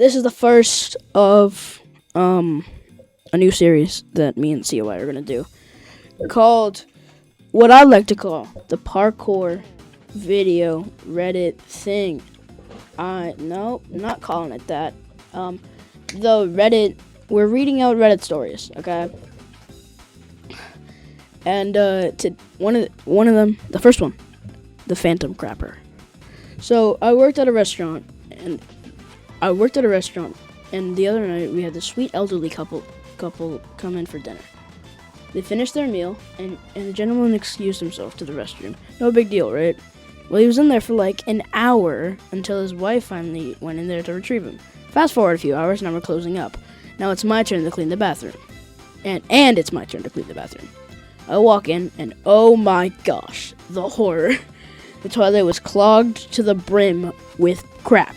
This is the first of a new series that me and COI are gonna do, called what I like to call the parkour video Reddit thing. No, not calling it that. The Reddit, we're reading out Reddit stories, okay? And to one of them, the first one, the Phantom Crapper. So I worked at a restaurant, and the other night we had this sweet elderly couple come in for dinner. They finished their meal, and the gentleman excused himself to the restroom. No big deal, right? Well, he was in there for like an hour until his wife finally went in there to retrieve him. Fast forward a few hours, now we're closing up. Now it's my turn to clean the bathroom. And it's my turn to clean the bathroom. I walk in, and oh my gosh, the horror. The toilet was clogged to the brim with crap.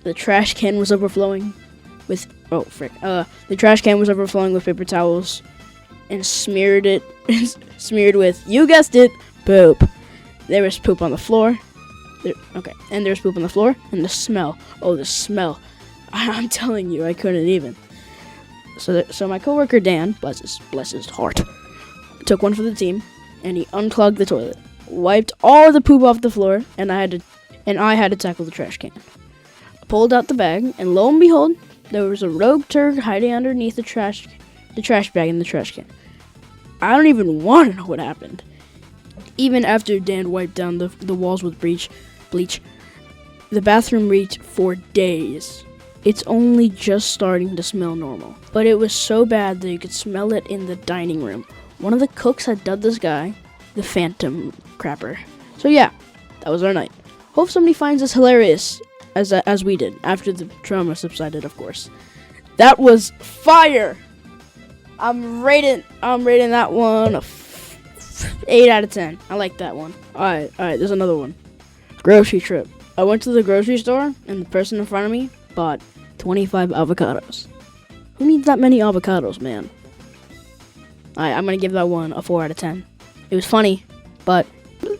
The trash can was overflowing with... the trash can was overflowing with paper towels and smeared with, you guessed it, poop. There was poop on the floor. And there was poop on the floor, and the smell. Oh, the smell. I'm telling you, I couldn't even. So my coworker Dan, bless his heart, took one for the team, and he unclogged the toilet, wiped all the poop off the floor, and I had to tackle the trash can. I pulled out the bag, and lo and behold, there was a rogue turd hiding underneath the trash bag in the trash can. I don't even want to know what happened. Even after Dan wiped down the walls with bleach, the bathroom reeked for days. It's only just starting to smell normal, but it was so bad that you could smell it in the dining room. One of the cooks had dubbed this guy the Phantom Crapper. So yeah, that was our night. Hope somebody finds this hilarious as we did after the trauma subsided, of course. That was fire. I'm rating that one a 8 out of 10. I like that one. All right. There's another one. Grocery trip. I went to the grocery store, and the person in front of me bought 25 avocados. Who needs that many avocados, man? I'm gonna give that one a 4 out of 10. It was funny, but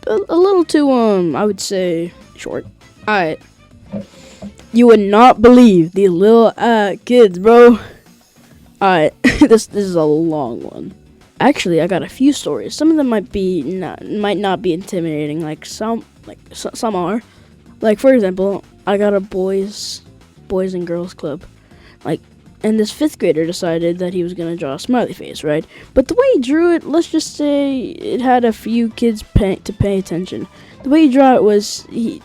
a little too I would say short. Alright. You would not believe these little kids, bro. Alright, this is a long one. Actually, I got a few stories. Some of them might not be intimidating, some are. Like, for example, I got a boys and girls club. And this 5th grader decided that he was going to draw a smiley face, right? But the way he drew it, let's just say it had a few kids to pay attention. The way he drew it was he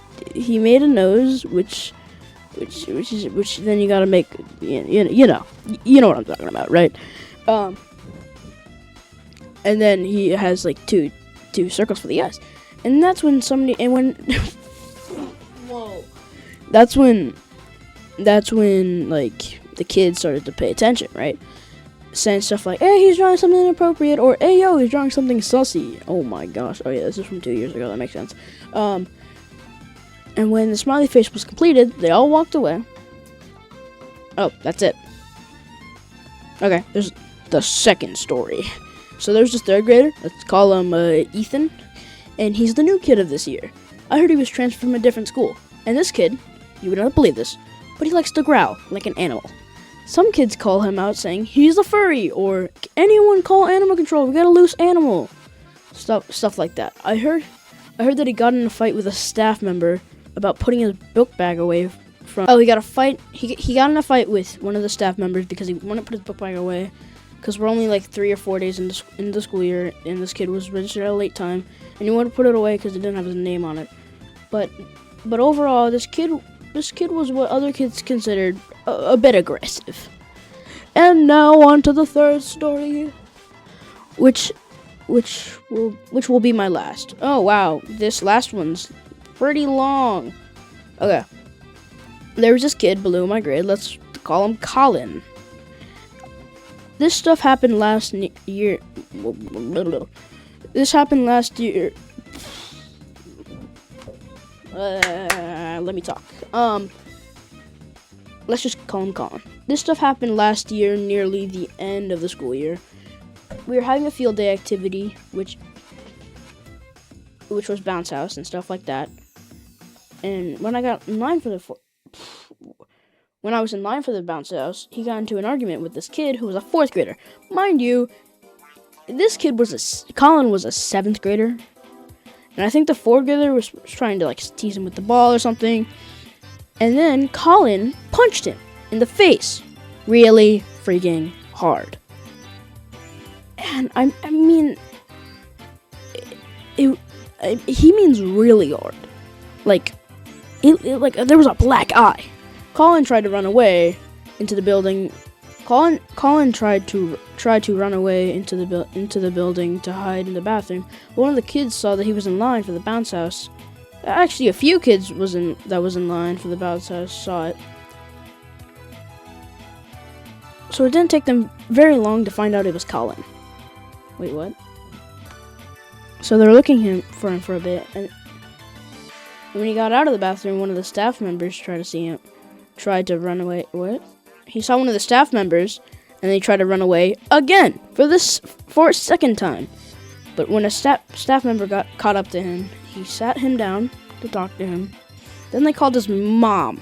made a nose, which then you got to make, you know what I'm talking about, right? And then he has like two circles for the eyes. And that's when whoa. That's when like the kids started to pay attention, right? Saying stuff like, hey, he's drawing something inappropriate, or hey, yo, he's drawing something sussy. Oh my gosh. Oh yeah, this is from 2 years ago. That makes sense. And when the smiley face was completed, they all walked away. Oh, that's it. Okay, there's the second story. So there's this 3rd grader. Let's call him Ethan. And he's the new kid of this year. I heard he was transferred from a different school. And this kid, you would not believe this, but he likes to growl like an animal. Some kids call him out saying, he's a furry, or anyone call animal control, we got a loose animal. Stuff like that. I heard that he got in a fight with a staff member about putting his book bag away from... Oh, he got in a fight with one of the staff members because he wouldn't put his book bag away, because we're only like 3 or 4 days in the school year, and this kid was registered at a late time, and he wanted to put it away because it didn't have his name on it. But overall, this kid was what other kids considered a bit aggressive. And now on to the 3rd story, which will be my last. Oh wow, this last one's pretty long. Okay, there was this kid below my grade. Let's call him Colin. This stuff happened last year. This happened last year. Let me talk. Let's just call him Colin. This stuff happened last year, nearly the end of the school year. We were having a field day activity, which was bounce house and stuff like that. And when I got in line for the when I was in line for the bounce house, he got into an argument with this kid who was a 4th grader. Mind you, Colin was a 7th grader. And I think the 4th grader was trying to like tease him with the ball or something. And then Colin punched him in the face really freaking hard. And I mean, he means really hard. Like, like there was a black eye. Colin tried to run away into the building. Colin tried to run away into the building to hide in the bathroom. One of the kids saw that he was in line for the bounce house. Actually, a few kids was in line for the bounce house saw it. So it didn't take them very long to find out it was Colin. Wait, what? So they're looking for him for a bit, and when he got out of the bathroom, one of the staff members tried to run away. What? He saw one of the staff members, and they tried to run away again for a second time. But when a staff member got caught up to him, he sat him down to talk to him. Then they called his mom.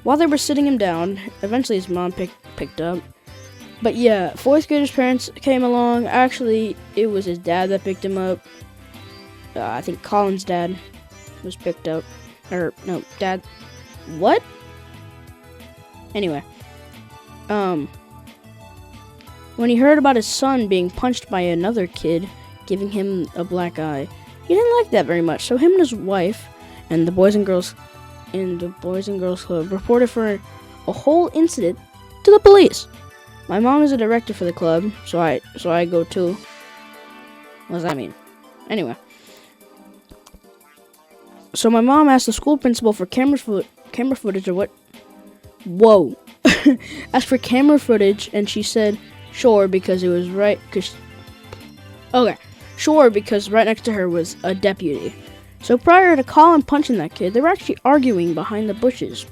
While they were sitting him down, eventually his mom picked up. But yeah, 4th grader's parents came along. Actually, it was his dad that picked him up. I think Colin's dad was picked up. Or, no, dad. What? Anyway. When he heard about his son being punched by another kid, giving him a black eye, he didn't like that very much. So him and his wife and the Boys and Girls Club reported for a whole incident to the police. My mom is a director for the club, so I go too. What does that mean? Anyway. So my mom asked the school principal for camera footage or what? Whoa. Asked for camera footage, and she said sure because it was right. Sure because right next to her was a deputy. So prior to Colin punching that kid, they were actually arguing behind the bushes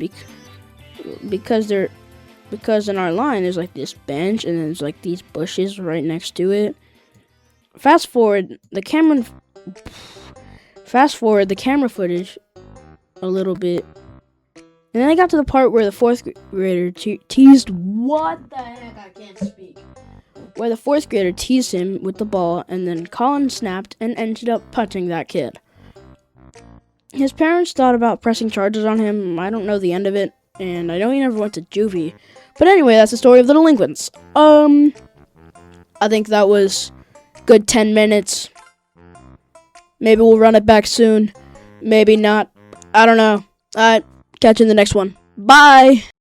because in our line there's like this bench and then there's like these bushes right next to it. Fast forward the camera footage a little bit. And then I got to the part where the 4th grader teased. What the heck? I can't speak. Where the 4th grader teased him with the ball, and then Colin snapped and ended up punching that kid. His parents thought about pressing charges on him. I don't know the end of it, and I know he never went to juvie. But anyway, that's the story of the delinquents. I think that was good 10 minutes. Maybe we'll run it back soon. Maybe not. I don't know. Alright. Catch you in the next one. Bye!